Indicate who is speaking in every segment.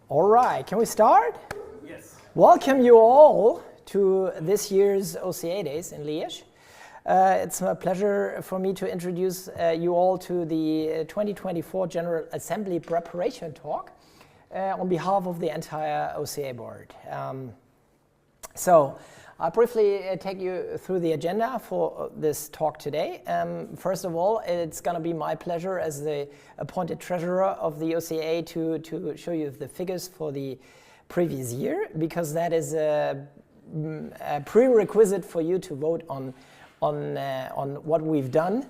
Speaker 1: All right, can we start?
Speaker 2: Yes.
Speaker 1: Welcome you all to this year's OCA Days in Liège. It's a pleasure for me to introduce you all to the 2024 General Assembly preparation talk on behalf of the entire OCA Board. So I'll briefly take you through the agenda for this talk today. First of all, it's going to be my pleasure as the appointed treasurer of the OCA to show you the figures for the previous year, because that is a prerequisite for you to vote on what we've done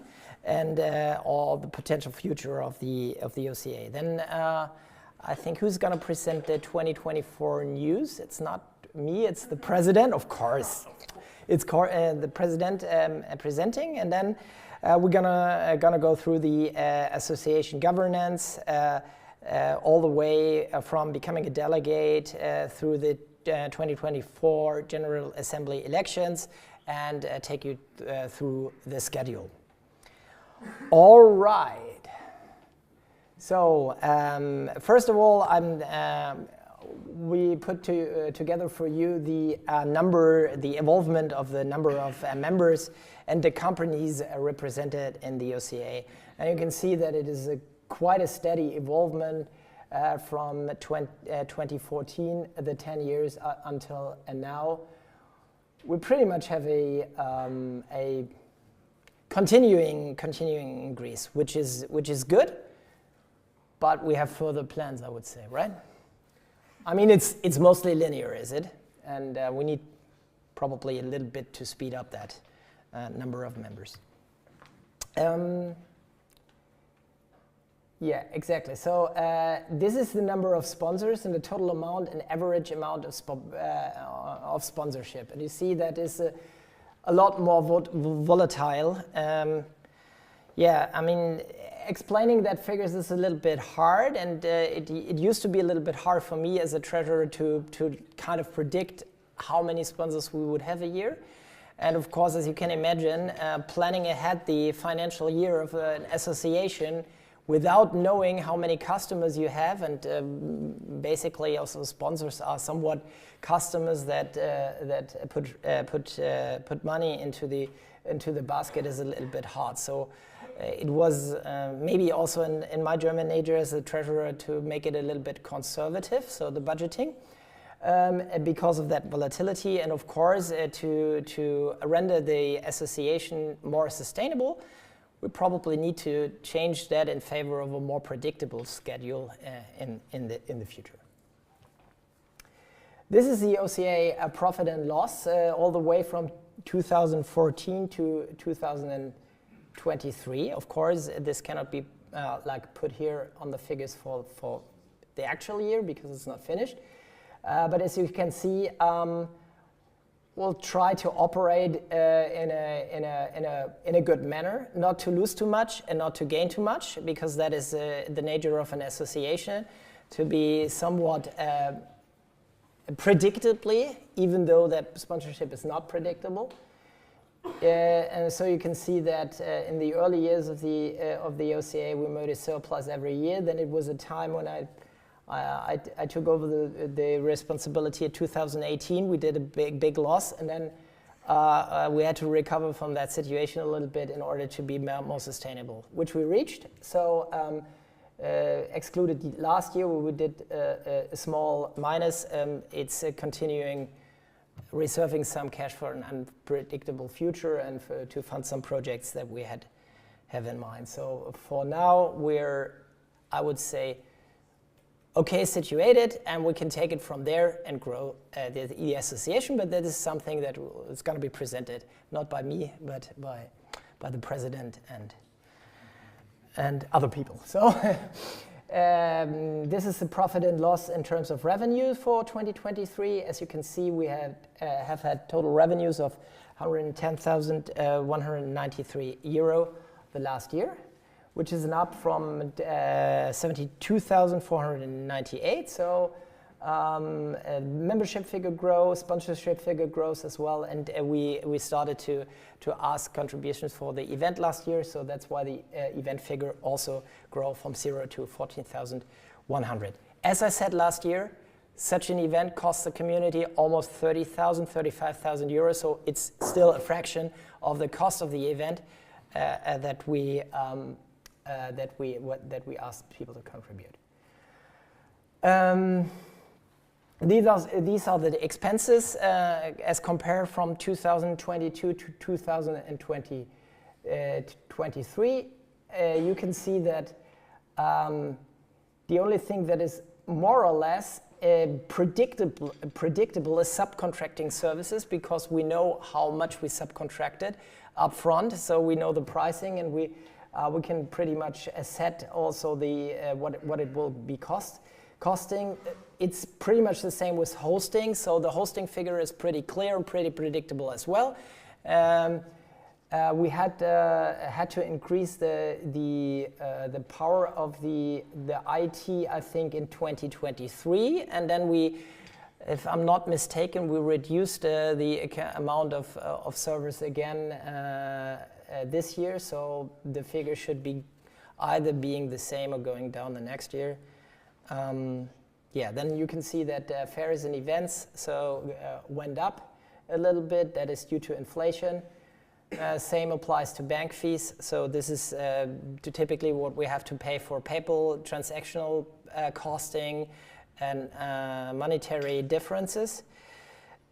Speaker 1: and or the potential future of the OCA. Then I think who's going to present the 2024 news? It's not me, it's the president, of course. It's the president presenting, and then we're gonna go through the association governance all the way from becoming a delegate through the 2024 General Assembly elections, and take you through the schedule. All right. So first of all, we put together for you the involvement of the number of members and the companies represented in the OCA. And you can see that it is quite a steady involvement from 2014, the 10 years until now. We pretty much have a continuing increase, which is good, but we have further plans, I would say, right? I mean, it's mostly linear, is it? And we need probably a little bit to speed up that number of members. Yeah, exactly. So this is the number of sponsors and the total amount and average amount of sponsorship. And you see that is a lot more volatile. Yeah, I mean, explaining that figures is a little bit hard, and it used to be a little bit hard for me as a treasurer to kind of predict how many sponsors we would have a year. And of course, as you can imagine, planning ahead the financial year of an association without knowing how many customers you have, and basically also sponsors are somewhat customers that put money into the basket is a little bit hard. So it was maybe also in my German nature as a treasurer to make it a little bit conservative, so the budgeting, because of that volatility, and of course to render the association more sustainable, we probably need to change that in favor of a more predictable schedule in the future. This is the OCA profit and loss all the way from 2014 to 2023. Of course, this cannot be put here on the figures for the actual year because it's not finished. But as you can see, we'll try to operate in a good manner, not to lose too much and not to gain too much, because that is the nature of an association, to be somewhat predictably, even though that sponsorship is not predictable. And so you can see that in the early years of the OCA, we made a surplus every year. Then it was a time when I took over the responsibility in 2018. We did a big loss, and then we had to recover from that situation a little bit in order to be more sustainable, which we reached. So excluded last year where we did a small minus, it's continuing reserving some cash for an unpredictable future and to fund some projects that we have in mind. So for now, we're, I would say, okay situated, and we can take it from there and grow the association, but that is something that is going to be presented not by me, but by the president and other people. So this is the profit and loss in terms of revenue for 2023. As you can see, we have had total revenues of 110,193 euro the last year, which is an up from 72,498. So membership figure grows, sponsorship figure grows as well, and we started to ask contributions for the event last year, so that's why the event figure also grew from 0 to 14,100. As I said last year, such an event costs the community almost 30,000, 35,000 euros, so it's still a fraction of the cost of the event that we asked people to contribute. These are the expenses as compared from 2022 to 2023. You can see that the only thing that is more or less predictable is subcontracting services, because we know how much we subcontracted up front, so we know the pricing, and we can pretty much set also the what it will be costing. It's pretty much the same with hosting, so the hosting figure is pretty clear and pretty predictable as well. We had to increase the power of the IT, I think, in 2023, and then we, if I'm not mistaken, we reduced the amount of servers again this year, so the figure should be either being the same or going down the next year. Yeah, then you can see that fairs and events went up a little bit. That is due to inflation. Same applies to bank fees. So this is typically what we have to pay for PayPal, transactional costing, and monetary differences.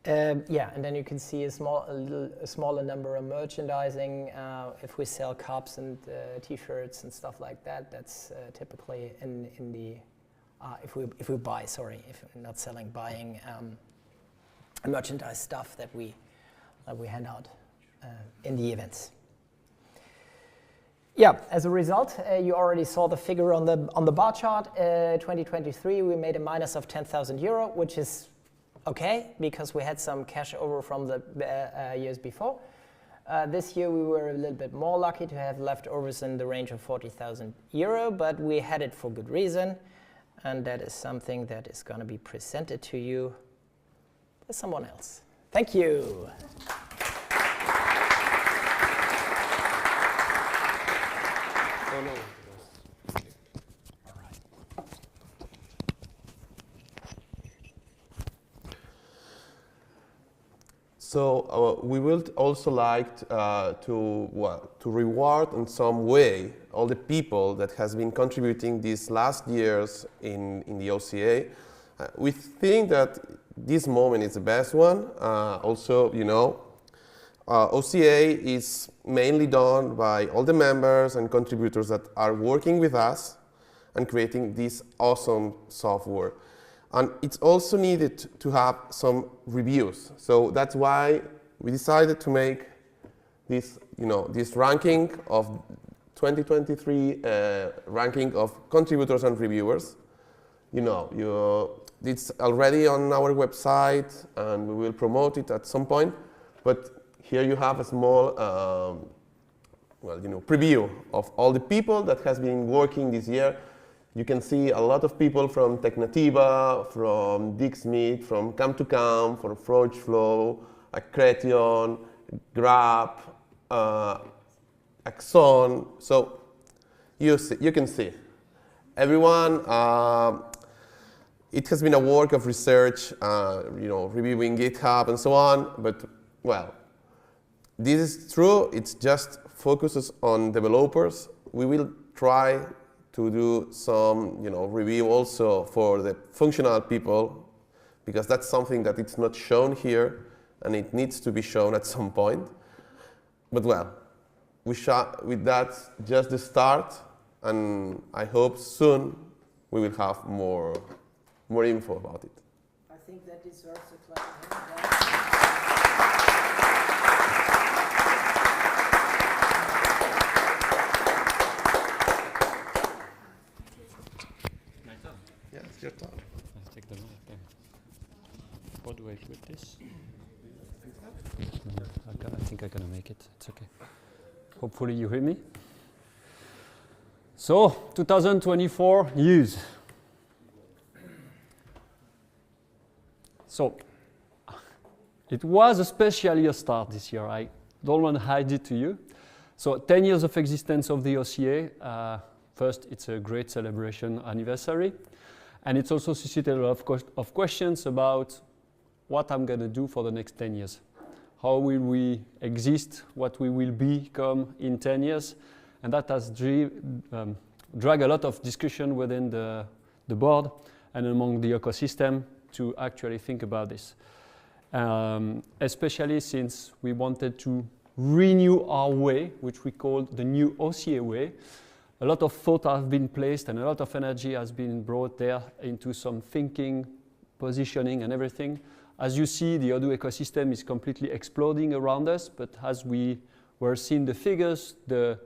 Speaker 1: Yeah, and then you can see a smaller number of merchandising. If we sell cups and T-shirts and stuff like that, that's typically in the if we buy. Sorry, if we're not selling, buying merchandise stuff that we hand out in the events. Yeah, as a result, you already saw the figure on the bar chart. 2023, we made a minus of 10,000 euro, which is okay because we had some cash over from the years before. This year, we were a little bit more lucky to have leftovers in the range of 40,000 euro, but we had it for good reason, and that is something that is going to be presented to you by someone else. Thank you.
Speaker 2: Oh, no. All right. So we would also like to reward in some way all the people that has been contributing these last years in the OCA. We think that this moment is the best one. Also, you know, OCA is mainly done by all the members and contributors that are working with us and creating this awesome software. And it's also needed to have some reviews. So that's why we decided to make this, this ranking of 2023 ranking of contributors and reviewers. It's already on our website, and we will promote it at some point. But here you have a small, preview of all the people that has been working this year. You can see a lot of people from Tecnativa, from Digsmith, from Cam2Cam, from FroidFlow, Accretion, Grab, Axon. So you can see everyone. It has been a work of research, reviewing GitHub and so on. But well, this is true. It's just focuses on developers. We will try to do some, review also for the functional people, because that's something that it's not shown here, and it needs to be shown at some point. But well, with that, just the start, and I hope soon we will have more info about it.
Speaker 1: I think that deserves a clap.
Speaker 2: Your turn.
Speaker 3: I'll take the mic then. How do I put this? I think I'm gonna make it. It's okay. Hopefully you hear me. So, 2024 news. So, it was a special year start this year. I don't want to hide it to you. So, 10 years of existence of the OCA. First, it's a great celebration anniversary. And it's also suscitated a lot of questions about what I'm going to do for the next 10 years. How will we exist? What we will become in 10 years? And that has dragged a lot of discussion within the board and among the ecosystem to actually think about this. Especially since we wanted to renew our way, which we called the new OCA way. A lot of thought has been placed and a lot of energy has been brought there into some thinking, positioning and everything. As you see, the Odoo ecosystem is completely exploding around us, but as we were seeing the figures, the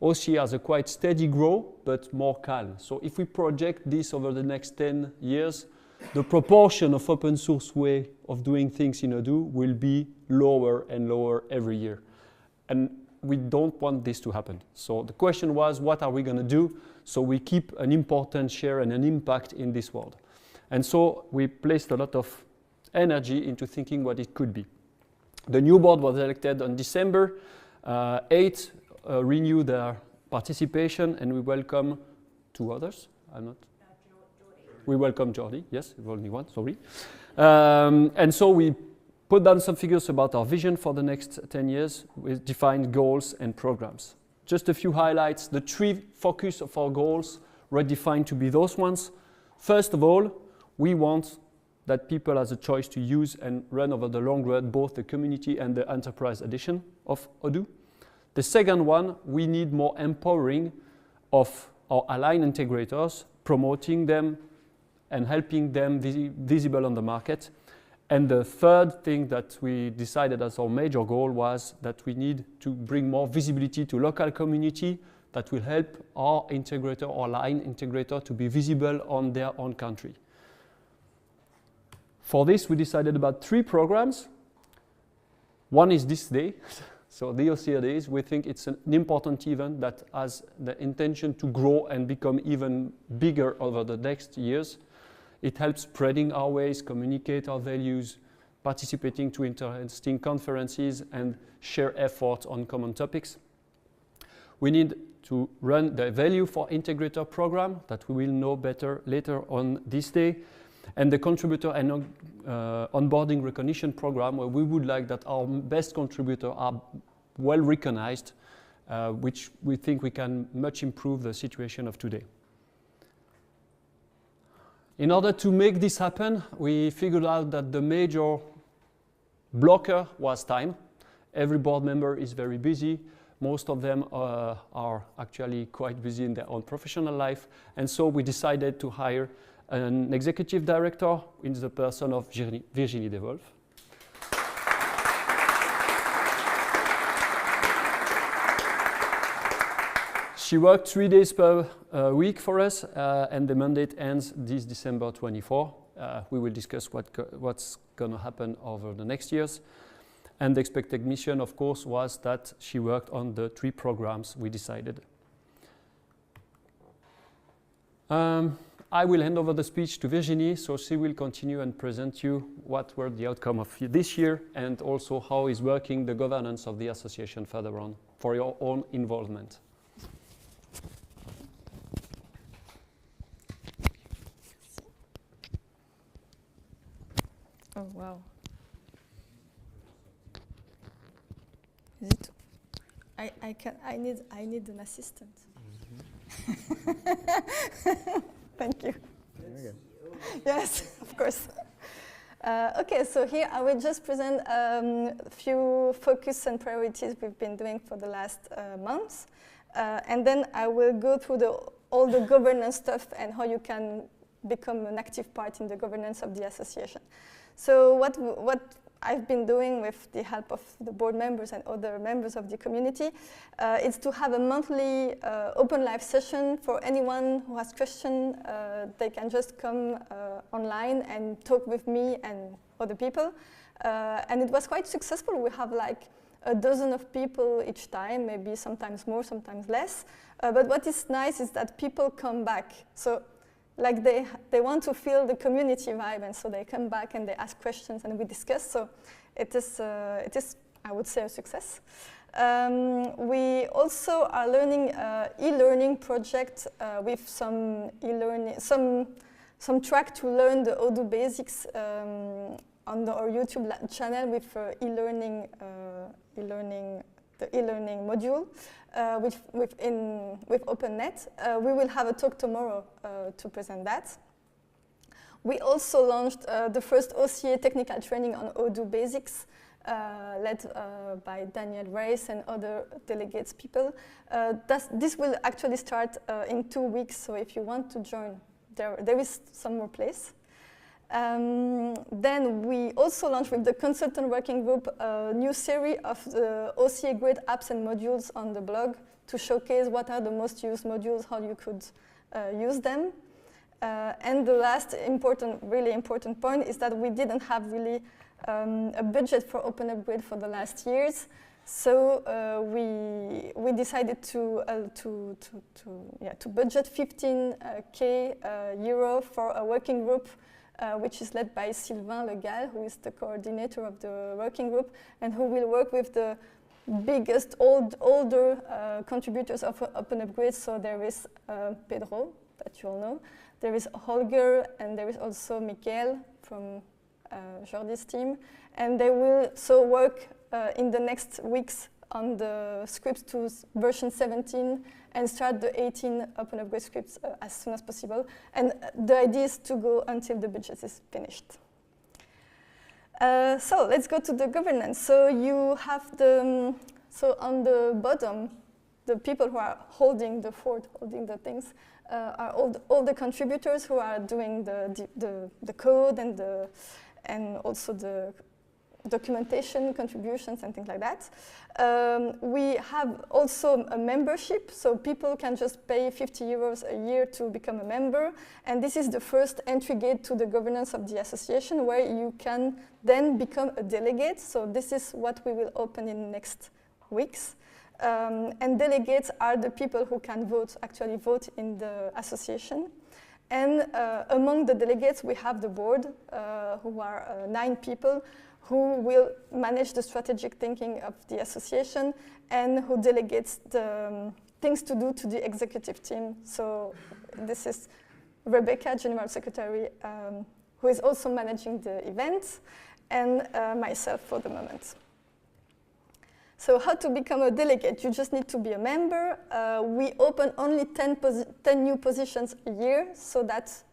Speaker 3: OCA has a quite steady growth, but more calm. So if we project this over the next 10 years, the proportion of open source way of doing things in Odoo will be lower and lower every year. And we don't want this to happen. So the question was, what are we going to do so we keep an important share and an impact in this world? And so we placed a lot of energy into thinking what it could be. The new board was elected on December 8, renewed their participation, and we welcome 2 others. We welcome Jordi, yes, only one, sorry. And so we put down some figures about our vision for the next 10 years with defined goals and programs. Just a few highlights. The 3 focus of our goals were defined to be those ones. First of all, we want that people have a choice to use and run over the long run both the community and the enterprise edition of Odoo. The second one, we need more empowering of our aligned integrators, promoting them and helping them visible on the market. And the third thing that we decided as our major goal was that we need to bring more visibility to local community that will help our integrator or line integrator to be visible on their own country. For this, we decided about 3 programs. One is this day. So the OCA Days, we think it's an important event that has the intention to grow and become even bigger over the next years. It helps spreading our ways, communicate our values, participating to interesting conferences and share efforts on common topics. We need to run the Value for Integrator program that we will know better later on this day, and the contributor and onboarding recognition program, where we would like that our best contributors are well recognized, which we think we can much improve the situation of today. In order to make this happen, we figured out that the major blocker was time. Every board member is very busy. Most of them are actually quite busy in their own professional life. And so we decided to hire an executive director in the person of Virginie Devolf. She worked 3 days per week for us, and the mandate ends this December 24. We will discuss what's going to happen over the next years. And the expected mission, of course, was that she worked on the 3 programs we decided. I will hand over the speech to Virginie, so she will continue and present you what were the outcome of this year and also how is working the governance of the association further on for your own involvement.
Speaker 4: Oh, wow. Is it? I need an assistant. Thank you. Yes, of course. Okay, so here I will just present a few focus and priorities we've been doing for the last months. And then I will go through all the governance stuff and how you can become an active part in the governance of the association. So what I've been doing with the help of the board members and other members of the community is to have a monthly open live session for anyone who has questions. They can just come online and talk with me and other people. And it was quite successful. We have like a dozen of people each time, maybe sometimes more, sometimes less. But what is nice is that people come back. So like they want to feel the community vibe, and so they come back and they ask questions and we discuss. So it is I would say, a success. We also are learning e-learning project with some some track to learn the Odoo basics on our YouTube channel with e-learning module with OpenNet. We will have a talk tomorrow to present that. We also launched the first OCA technical training on Odoo basics, led by Daniel Reis and other delegates people. This will actually start in 2 weeks, so if you want to join, there is some more place. Then we also launched with the consultant working group a new series of the OCA grade apps and modules on the blog to showcase what are the most used modules, how you could use them. And the last really important point is that we didn't have really a budget for Open Upgrade for the last years. So we decided to budget 15K euro for a working group which is led by Sylvain Legal, who is the coordinator of the working group and who will work with the biggest, older contributors of Open Upgrade. So there is Pedro, that you all know. There is Holger, and there is also Michael from Jordi's team. And they will so work in the next weeks on the scripts to version 17 and start the 18 Open Upgrade scripts as soon as possible. And the idea is to go until the budget is finished. So let's go to the governance. So you have so on the bottom, the people who are holding the fort, holding the things, are all the contributors who are doing the code and also the documentation, contributions, and things like that. We have also a membership, so people can just pay 50 euros a year to become a member. And this is the first entry gate to the governance of the association, where you can then become a delegate. So this is what we will open in the next weeks. And delegates are the people who can actually vote in the association. And among the delegates, we have the board, who are 9 people, who will manage the strategic thinking of the association and who delegates the things to do to the executive team. So this is Rebecca, General Secretary, who is also managing the event, and myself for the moment. So how to become a delegate? You just need to be a member. We open only 10 new positions a year, so that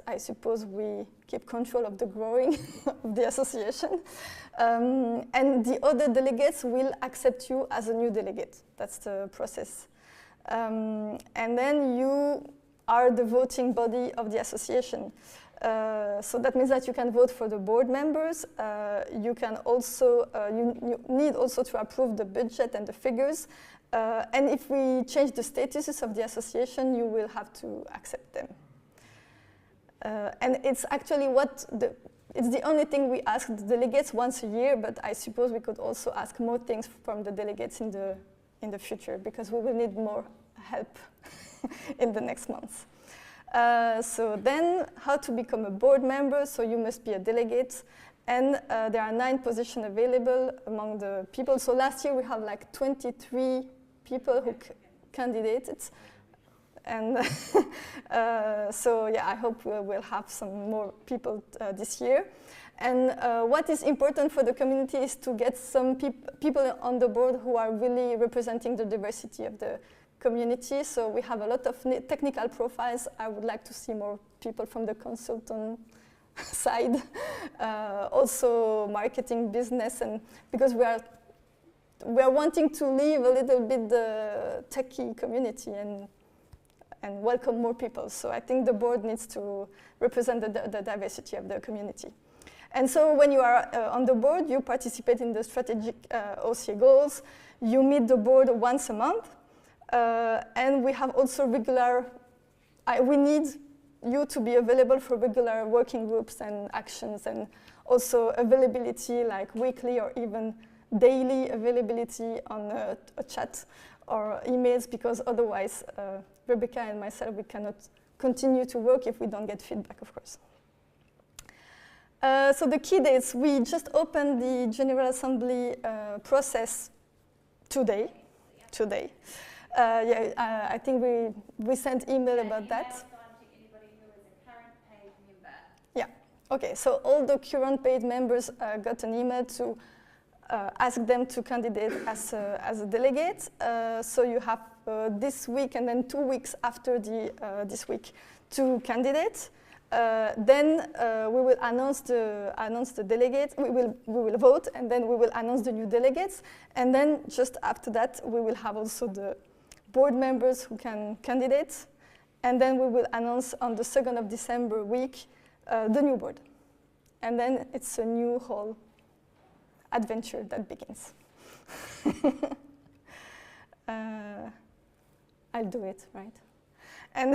Speaker 4: I suppose we keep control of the growing of the association. And the other delegates will accept you as a new delegate. That's the process. And then you are the voting body of the association. So that means that you can vote for the board members. You can also, you need also to approve the budget and the figures. And if we change the statuses of the association, you will have to accept them. And it's actually it's the only thing we ask the delegates once a year, but I suppose we could also ask more things from the delegates in the future, because we will need more help in the next months. So then, how to become a board member? So you must be a delegate, and there are 9 positions available among the people. So last year we have like 23 people who candidated. And so yeah, I hope we'll have some more people this year. And what is important for the community is to get some people on the board who are really representing the diversity of the community. So we have a lot of technical profiles. I would like to see more people from the consultant side, also marketing, business, and because we are wanting to leave a little bit the techie community and welcome more people. So I think the board needs to represent the diversity of the community. And so when you are on the board, you participate in the strategic OCA goals. You meet the board once a month. And we have also we need you to be available for regular working groups and actions, and also availability like weekly or even daily availability on a chat or emails, because otherwise Rebecca and myself, we cannot continue to work if we don't get feedback, of course. So the key dates, we just opened the General Assembly process today. I think we sent email about that. Okay, so all the current paid members got an email to ask them to candidate as a delegate. So you have this week and then 2 weeks after this week to candidate. Then we will announce the delegates. We will vote, and then we will announce the new delegates. And then just after that, we will have also the board members who can candidate. And then we will announce on the 2nd of December week the new board. And then it's a new whole adventure that begins. I'll do it, right? And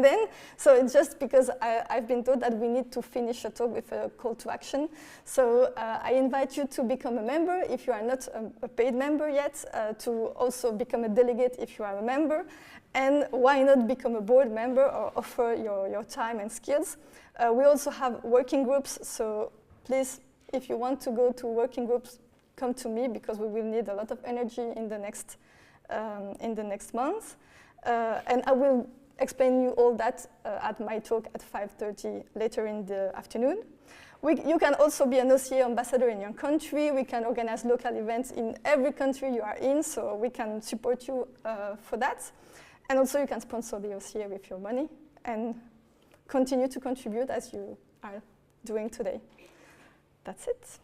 Speaker 4: then, so it's just because I've been told that we need to finish a talk with a call to action. So I invite you to become a member if you are not a paid member yet, to also become a delegate if you are a member. And why not become a board member or offer your time and skills? We also have working groups, so please, if you want to go to working groups, come to me because we will need a lot of energy in the next month. And I will explain you all that at my talk at 5:30 later in the afternoon. You can also be an OCA ambassador in your country. We can organize local events in every country you are in, so we can support you for that. And also you can sponsor the OCA with your money and continue to contribute as you are doing today. That's it.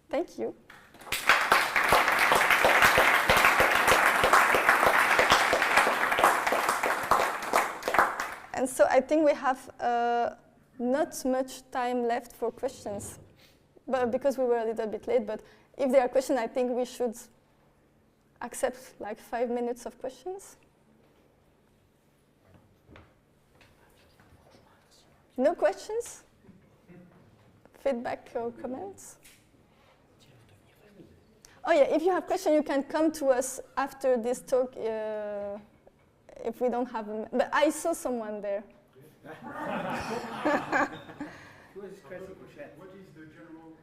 Speaker 4: Thank you. And so I think we have not much time left for questions, but because we were a little bit late. But if there are questions, I think we should accept like 5 minutes of questions. No questions? Feedback or comments? Oh yeah, if you have questions, you can come to us after this talk. If we don't have them, but I saw someone there.
Speaker 5: What is the general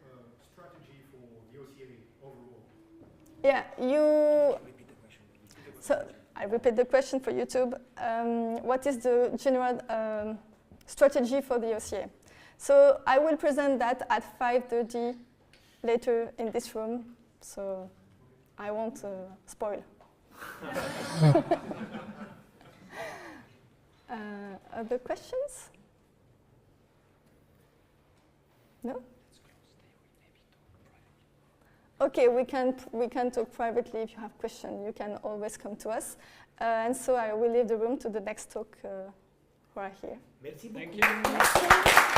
Speaker 5: strategy for the OCA overall?
Speaker 4: Yeah, So I repeat the question for YouTube. What is the general strategy for the OCA? So I will present that at 5:30 later in this room. So I won't spoil. Other questions? No? Okay, we can talk privately if you have questions. You can always come to us. And so I will leave the room to the next talk who are here.
Speaker 5: Merci beaucoup.
Speaker 3: Thank you.
Speaker 4: Merci.